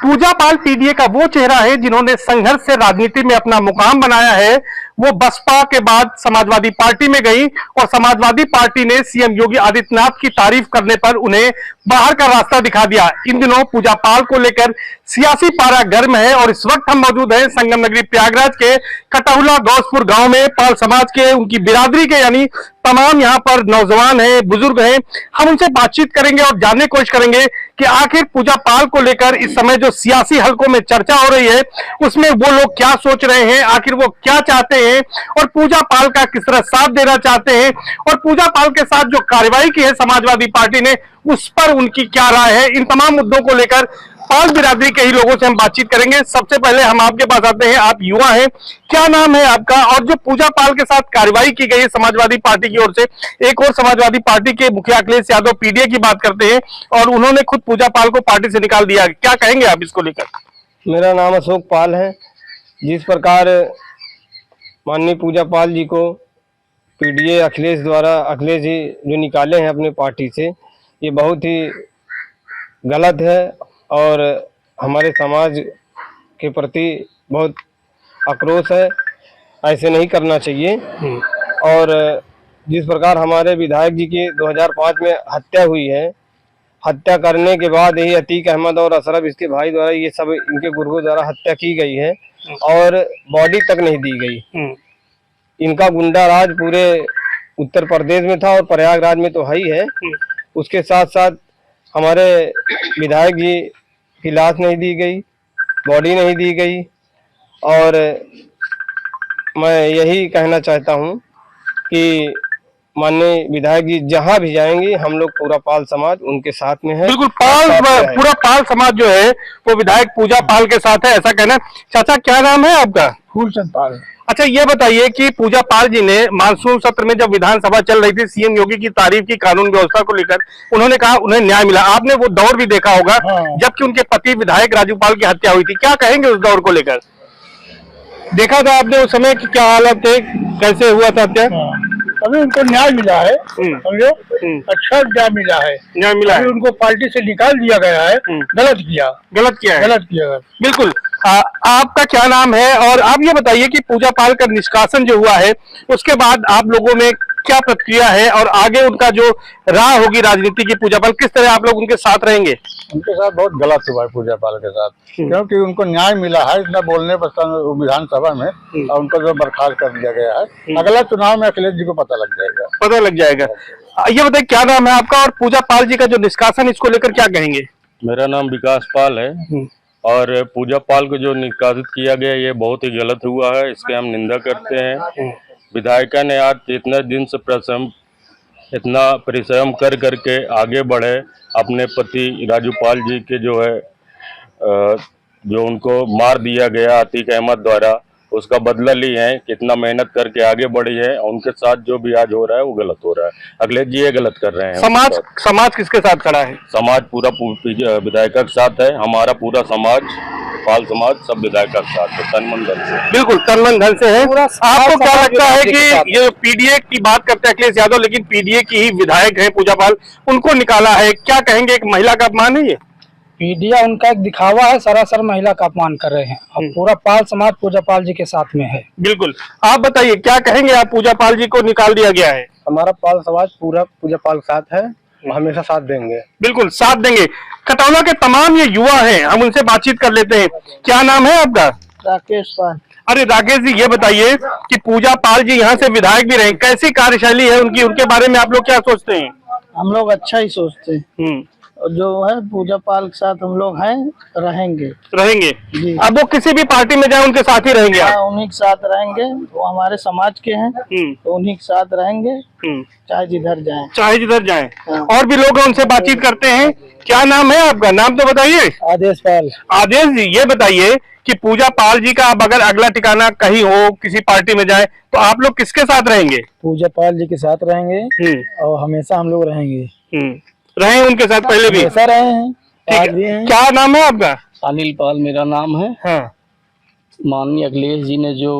पूजा पाल PDA का वो चेहरा है जिन्होंने संघर्ष से राजनीति में अपना मुकाम बनाया है। वो बसपा के बाद समाजवादी पार्टी में गई और समाजवादी पार्टी ने सीएम योगी आदित्यनाथ की तारीफ करने पर उन्हें बाहर का रास्ता दिखा दिया। इन दिनों पूजा पाल को लेकर सियासी पारा गर्म है और इस वक्त हम मौजूद हैं संगम नगरी प्रयागराज के कटहुला गौसपुर गांव में। पाल समाज के, उनकी बिरादरी के यानी तमाम यहाँ पर नौजवान हैं, बुजुर्ग हैं। हम उनसे बातचीत करेंगे और जानने की कोशिश करेंगे कि आखिर पूजा पाल को लेकर इस समय जो सियासी हलकों में चर्चा हो रही है उसमें वो लोग क्या सोच रहे हैं, आखिर वो क्या चाहते हैं और पूजा पाल का किस तरह साथ देना चाहते हैं और पूजा पाल के साथ जो कार्रवाई की है समाजवादी पार्टी ने उस पर उनकी क्या राय है। इन तमाम मुद्दों को लेकर पाल बिरादरी के ही लोगों से हम बातचीत करेंगे। सबसे पहले हम आपके पास आते हैं, आप युवा हैं, क्या नाम है आपका? और जो पूजा पाल के साथ कार्रवाई की गई है समाजवादी पार्टी की ओर से, एक और समाजवादी पार्टी के मुखिया अखिलेश यादव पीडीए की बात करते हैं और उन्होंने खुद पूजा पाल को पार्टी से निकाल दिया, क्या कहेंगे आप इसको लेकर? मेरा नाम अशोक पाल है। जिस प्रकार माननीय पूजा पाल जी को पीडीए अखिलेश जी जो निकाले हैं अपने पार्टी से, ये बहुत ही गलत है और हमारे समाज के प्रति बहुत आक्रोश है। ऐसे नहीं करना चाहिए। और जिस प्रकार हमारे विधायक जी की 2005 में हत्या हुई है, हत्या करने के बाद यही अतीक अहमद और अशरफ इसके भाई द्वारा ये सब इनके गुर्गों द्वारा हत्या की गई है और बॉडी तक नहीं दी गई। इनका गुंडा राज पूरे उत्तर प्रदेश में था और प्रयागराज में तो है ही है। उसके साथ साथ हमारे विधायक जी की लाश नहीं दी गई, बॉडी नहीं दी गई। और मैं यही कहना चाहता हूं कि माननीय विधायक जी जहां भी जाएंगे हम लोग पूरा पाल समाज उनके साथ में है। बिल्कुल, पूरा पाल समाज जो है वो विधायक पूजा पाल के साथ है, ऐसा कहना। चाचा क्या नाम है आपका? फूलचंद पाल। अच्छा, ये बताइए कि पूजा पाल जी ने मानसून सत्र में जब विधानसभा चल रही थी सीएम योगी की तारीफ की कानून व्यवस्था को लेकर, उन्होंने कहा उन्हें न्याय मिला। आपने वो दौर भी देखा होगा जबकि उनके पति विधायक राजू पाल की हत्या हुई थी, क्या कहेंगे उस दौर को लेकर? देखा था आपने उस समय क्या हालत थे, कैसे हुआ था हत्या? अभी उनको न्याय मिला है, समझो, अच्छा न्याय मिला है। न्याय मिला है, उनको पार्टी से निकाल दिया गया है। गलत किया। बिल्कुल। आपका क्या नाम है? और आप ये बताइए कि पूजा पाल का निष्कासन जो हुआ है उसके बाद आप लोगों में क्या प्रतिक्रिया है और आगे उनका जो राह होगी राजनीति की, पूजा पाल किस तरह आप लोग उनके साथ रहेंगे? उनके साथ बहुत गलत हुआ है पूजा पाल के साथ, क्योंकि उनको न्याय मिला है इतना बोलने पर विधानसभा में और उनको जो बर्खास्त कर दिया गया है। अगला चुनाव में अखिलेश जी को पता लग जाएगा। ये बताइए क्या नाम है आपका और पूजा पाल जी का जो निष्कासन इसको लेकर क्या कहेंगे? मेरा नाम विकास पाल है और पूजा पाल को जो निष्कासित किया गया ये बहुत ही गलत हुआ है, इसके हम निंदा करते हैं। विधायिका ने आज इतने दिन से इतना परिश्रम कर करके आगे बढ़े, अपने पति राजू पाल जी के जो है जो उनको मार दिया गया अतीक अहमद द्वारा, उसका बदला ली है, कितना मेहनत करके आगे बढ़ी है। उनके साथ जो भी आज हो रहा है वो गलत हो रहा है। अखिलेश जी ये गलत कर रहे हैं। समाज किसके साथ खड़ा है? समाज पूरा विधायक के साथ है। हमारा पूरा समाज, पाल समाज सब विधायक के साथ है, तन मन धन से। बिल्कुल तन मन धन से है। आपको क्या लगता है कि ये पीडीए की बात करते हैं अखिलेश यादव, लेकिन पीडीए की ही विधायक है पूजा पाल, उनको निकाला है, क्या कहेंगे? एक महिला का अपमान है ये? पीडीए उनका एक दिखावा है, सरासर महिला का अपमान कर रहे हैं। अब पूरा पाल समाज पूजा पाल जी के साथ में है। बिल्कुल, आप बताइए क्या कहेंगे आप? पूजा पाल जी को निकाल दिया गया है, हमारा पाल समाज पूरा पूजा पाल के साथ है, हमेशा साथ देंगे। बिल्कुल साथ देंगे। कटौला के तमाम ये युवा हैं, हम उनसे बातचीत कर लेते हैं। क्या नाम है आपका? राकेश पाल। अरे राकेश जी, ये बताइए कि पूजा पाल जी यहाँ से विधायक भी रहे, कैसी कार्यशैली है उनकी, उनके बारे में आप लोग क्या सोचते हैं? हम लोग अच्छा ही सोचते हैं। जो है पूजा पाल के साथ हम लोग हैं, रहेंगे जी। अब वो किसी भी पार्टी में जाए उनके साथ ही रहेंगे? उन्हीं के साथ रहेंगे, वो हमारे समाज के हैं तो उन्हीं के साथ रहेंगे, चाहे जिधर जाएं। और भी लोग हैं, उनसे बातचीत करते हैं। क्या नाम है आपका? नाम तो बताइए। आदेश पाल। आदेश जी, ये बताइए कि पूजा पाल जी का अब अगर अगला ठिकाना कहीं हो, किसी पार्टी में जाए, तो आप लोग किसके साथ रहेंगे? पूजा पाल जी के साथ रहेंगे और हमेशा हम लोग रहेंगे। रहे उनके साथ पहले भी? ऐसा रहे हैं, आज भी हैं। क्या नाम है आपका? अनिल पाल मेरा नाम है। हाँ। माननीय अखिलेश जी ने जो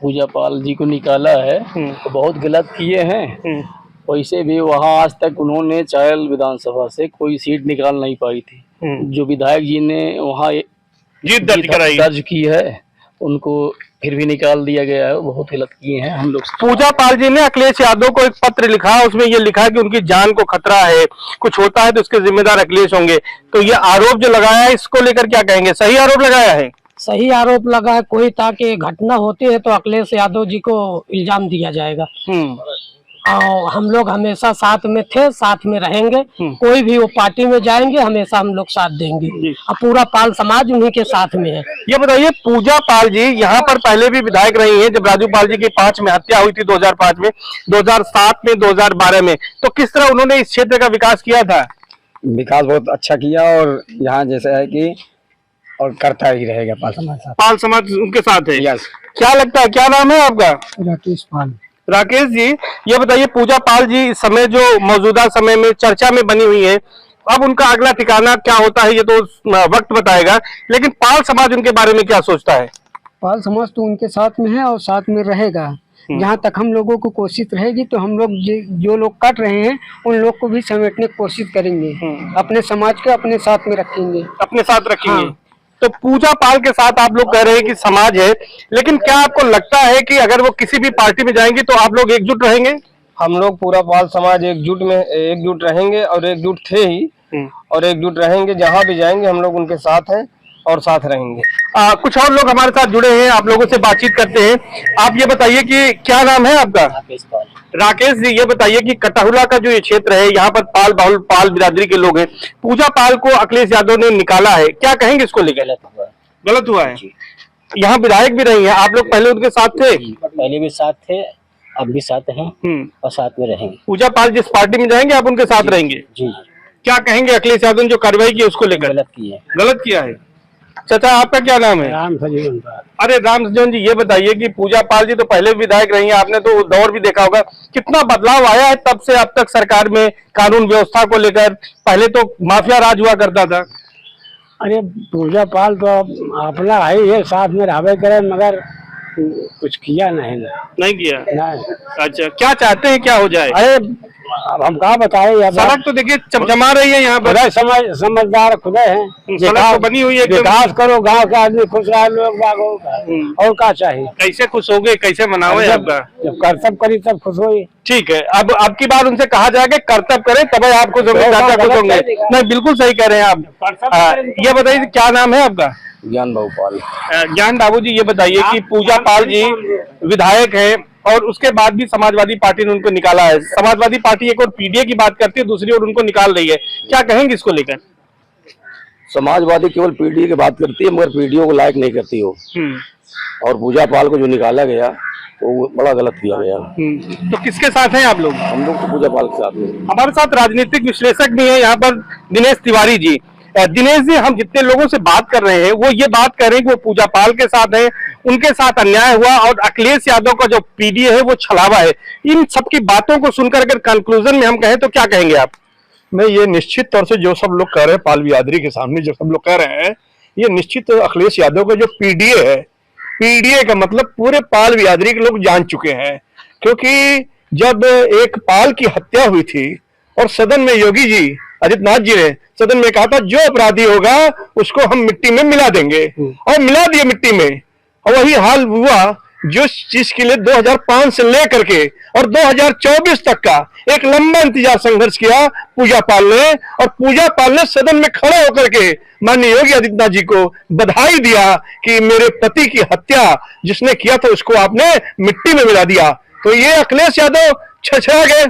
पूजा पाल जी को निकाला है तो बहुत गलत किए हैं। वैसे भी वहाँ आज तक उन्होंने चायल विधानसभा से कोई सीट निकाल नहीं पाई थी। जो विधायक जी ने वहाँ जीत दर्ज कराई, दर्ज की है, उनको फिर भी निकाल दिया गया है। वो बहुत गलत किए हैं हम लोग। पूजा पाल जी ने अखिलेश यादव को एक पत्र लिखा, उसमें ये लिखा है कि उनकी जान को खतरा है, कुछ होता है तो उसके जिम्मेदार अखिलेश होंगे। तो ये आरोप जो लगाया है, इसको लेकर क्या कहेंगे? सही आरोप लगाया है? सही आरोप लगा है। कोई ताकि घटना होती है तो अखिलेश यादव जी को इल्जाम दिया जाएगा। और हम लोग हमेशा साथ में थे, साथ में रहेंगे। कोई भी वो पार्टी में जाएंगे, हमेशा हम लोग साथ देंगे। और पूरा पाल समाज उन्हीं के साथ में है। ये बताइए, पूजा पाल जी यहाँ पर पहले भी विधायक रही हैं। जब राजू पाल जी की 5 में हत्या हुई थी 2005 में, 2007 में, 2012 में, तो किस तरह उन्होंने इस क्षेत्र का विकास किया था? विकास बहुत अच्छा किया, और यहाँ जैसा है कि और करता ही रहेगा पाल समाज साथ। पाल समाज उनके साथ है। यस। क्या लगता है, क्या नाम है आपका? राकेश पाल। राकेश जी, ये बताइए, पूजा पाल जी इस समय जो मौजूदा समय में चर्चा में बनी हुई है, अब उनका अगला ठिकाना क्या होता है ये तो वक्त बताएगा, लेकिन पाल समाज उनके बारे में क्या सोचता है? पाल समाज तो उनके साथ में है और साथ में रहेगा। जहाँ तक हम लोगों को कोशिश रहेगी तो हम लोग जो लोग कट रहे हैं उन लोग को भी समेटने की कोशिश करेंगे। अपने समाज के अपने साथ में रखेंगे, अपने साथ रखेंगे। हाँ। तो पूजा पाल के साथ आप लोग कह रहे हैं कि समाज है, लेकिन क्या आपको लगता है कि अगर वो किसी भी पार्टी में जाएंगे तो आप लोग एकजुट रहेंगे? हम लोग पूरा पाल समाज एकजुट रहेंगे, और एकजुट थे ही, और एकजुट रहेंगे। जहाँ भी जाएंगे हम लोग उनके साथ हैं और साथ रहेंगे। कुछ और लोग हमारे साथ जुड़े हैं, आप लोगों से बातचीत करते हैं। आप ये बताइए कि क्या नाम है आपका? राकेश जी, ये बताइए कि कटहुला का जो ये क्षेत्र है, यहाँ पर पाल बिरादरी के लोग हैं। पूजा पाल को अखिलेश यादव ने निकाला है, क्या कहेंगे इसको लेकर? गलत हुआ है। यहाँ विधायक भी रही हैं, आप लोग पहले उनके साथ थे? पहले भी साथ थे, अब भी साथ हैं और साथ में रहेंगे। पूजा पाल जिस पार्टी में जाएंगे आप उनके साथ रहेंगे? जी। क्या कहेंगे अखिलेश यादव ने जो कार्रवाई की उसको लेकर? गलत की है। गलत किया है। चाचा, आपका क्या नाम है? राम सजीवन। अरे राम सजीवन जी, ये बताइए कि पूजा पाल जी तो पहले भी विधायक रही हैं, आपने तो दौर भी देखा होगा, कितना बदलाव आया है तब से अब तक सरकार में कानून व्यवस्था को लेकर? पहले तो माफिया राज हुआ करता था। अरे पूजा पाल तो अपना है, ये साथ में रहबे करे, मगर कुछ किया नहीं किया। नहीं। अच्छा, क्या चाहते हैं, क्या हो जाए? अरे अब हम कहा बताए यार। सड़क तो देखिए चमचमा रही है यहाँ पर। समझदार खुदे हैं। सड़क तो बनी हुई है, विकास करो, गांव के आदमी खुश रहे, लोग बाग होगा, और क्या चाहिए? कैसे खुश हो गए, कैसे मनाओगे आपका? जब कर्तव्य करी तब खुश हो। ठीक है, अब की बार उनसे कहा जाएगा कर्तव्य करें तब आप खुश होंगे, चाचा खुश होंगे। नहीं, बिल्कुल सही कह रहे हैं आप। ये बताइए क्या नाम है आपका? ज्ञान बाबू पाल। ज्ञान बाबू जी, ये बताइए कि पूजा पाल जी विधायक है और उसके बाद भी समाजवादी पार्टी ने उनको निकाला है। समाजवादी पार्टी एक और पीडीए की बात करती है, दूसरी ओर उनको निकाल रही है, क्या कहेंगे इसको लेकर? समाजवादी केवल पीडीए की बात करती है, मगर पीडीओ को लायक नहीं करती हो। और पूजा पाल को जो निकाला गया वो बड़ा गलत किया गया। तो किसके साथ हैं आप लोग? हम लोग तो पूजा पाल के साथ में। हमारे साथ राजनीतिक विश्लेषक भी है यहाँ पर, दिनेश तिवारी जी। दिनेश जी, हम जितने लोगों से बात कर रहे हैं वो ये बात कर रहे हैं कि वो पूजा पाल के साथ है, उनके साथ अन्याय हुआ, और अखिलेश यादव का जो पीडीए है वो छलावा है। इन सबकी बातों को सुनकर अगर कंक्लूजन में हम कहें तो क्या कहेंगे आप? नहीं, ये निश्चित तौर से जो सब लोग कह रहे हैं, पाल बिरादरी के सामने जो सब लोग कह रहे हैं, ये निश्चित अखिलेश यादव का जो पीडीए है, पीडीए का मतलब पूरे पाल बिरादरी के लोग जान चुके हैं। क्योंकि जब एक पाल की हत्या हुई थी और सदन में योगी जी, आदित्यनाथ जी ने सदन में कहा था जो अपराधी होगा उसको हम मिट्टी में मिला देंगे, और मिला दिए मिट्टी में। और वही हाल हुआ जो चीज के लिए 2005 से लेकर के और 2024 तक का एक लंबा इंतजार संघर्ष किया पूजा पाल ने, और पूजा पाल ने सदन में खड़े होकर के माननीय योगी आदित्यनाथ जी को बधाई दिया कि मेरे पति की हत्या जिसने किया था उसको आपने मिट्टी में मिला दिया। तो ये अखिलेश यादव छछा गए,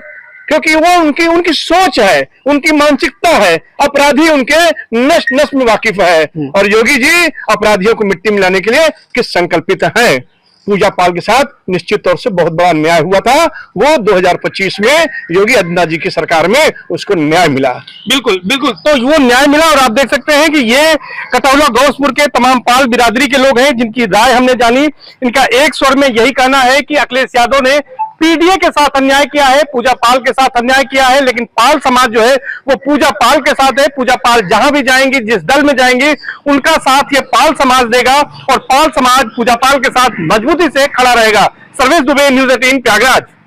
क्योंकि वो उनकी सोच है, उनकी मानसिकता है, अपराधी उनके नस नस में वाकिफ है, और योगी जी अपराधियों को मिट्टी में लाने के लिए किस संकल्पित हैं। पूजा पाल के साथ निश्चित तौर से बहुत बड़ा न्याय हुआ था, वो 2025 में योगी आदित्यनाथ जी की सरकार में उसको न्याय मिला। बिल्कुल बिल्कुल, तो वो न्याय मिला। और आप देख सकते हैं कि ये कटौला गौसपुर के तमाम पाल बिरादरी के लोग हैं जिनकी राय हमने जानी। इनका एक स्वर में यही कहना है कि अखिलेश यादव ने पीडीए के साथ अन्याय किया है, पूजा पाल के साथ अन्याय किया है, लेकिन पाल समाज जो है वो पूजा पाल के साथ है। पूजा पाल जहां भी जाएंगी, जिस दल में जाएंगी, उनका साथ ये पाल समाज देगा, और पाल समाज पूजा पाल के साथ मजबूती से खड़ा रहेगा। सर्वेश दुबे, न्यूज़ 18 प्रयागराज।